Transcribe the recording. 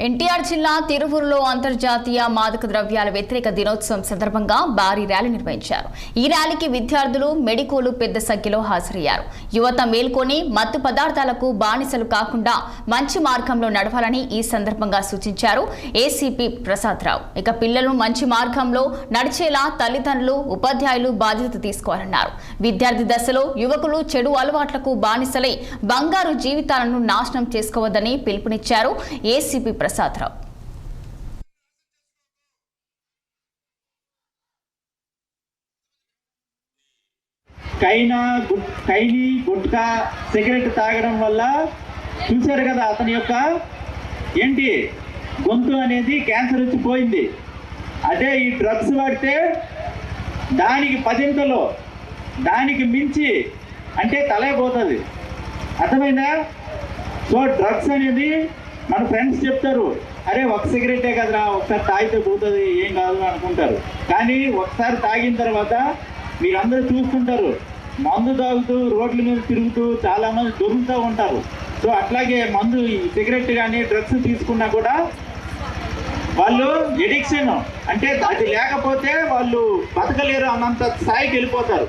ఎన్టీఆర్ జిల్లా తిరువూరులో అంతర్జాతీయ మాదక ద్రవ్యాల వ్యతిరేక దినోత్సవం సందర్భంగా భారీ ర్యాలీ నిర్వహించారు. ఈ ర్యాలీకి విద్యార్థులు, మెడికోలు పెద్ద సంఖ్యలో హాజరయ్యారు. యువత మేల్కొని మత్తు పదార్థాలకు బానిసలు కాకుండా మంచి మార్గంలో నడవాలని ఈ సందర్భంగా సూచించారు ఏసీపీ ప్రసాదరావు. ఇక పిల్లలు మంచి మార్గంలో నడిచేలా తల్లిదండ్రులు, ఉపాధ్యాయులు బాధ్యత తీసుకోవాలన్నారు. విద్యార్థి దశలో యువకులు చెడు అలవాట్లకు బానిసలై బంగారు జీవితాలను నాశనం చేసుకోవద్దని పిలుపునిచ్చారు ఏసీపీ ప్రసాదరావు. కైని గుట్కా సిగరెట్ తాగడం వల్ల చూశారు కదా, అతని యొక్క ఏంటి గొంతు అనేది క్యాన్సర్ వచ్చి పోయింది. అదే ఈ డ్రగ్స్ వాడితే దానికి పదింతలో, దానికి మించి అంటే తలే పోతుంది. అర్థమైందా? సో డ్రగ్స్ అనేది మన ఫ్రెండ్స్ చెప్తారు, అరే ఒక సిగరెటే కదరా, ఒకసారి తాగితే పోతుంది, ఏం కాదు అనుకుంటారు. కానీ ఒకసారి తాగిన తర్వాత మీరందరూ చూస్తుంటారు, మందు తాగుతూ రోడ్ల మీద తిరుగుతూ చాలామంది దొరుకుతూ ఉంటారు. సో అట్లాగే మందు, సిగరెట్ కానీ డ్రగ్స్ తీసుకున్నా కూడా వాళ్ళు ఎడిక్షన్ అంటే అది లేకపోతే వాళ్ళు బతకలేరు అన్నంత స్థాయికి వెళ్ళిపోతారు.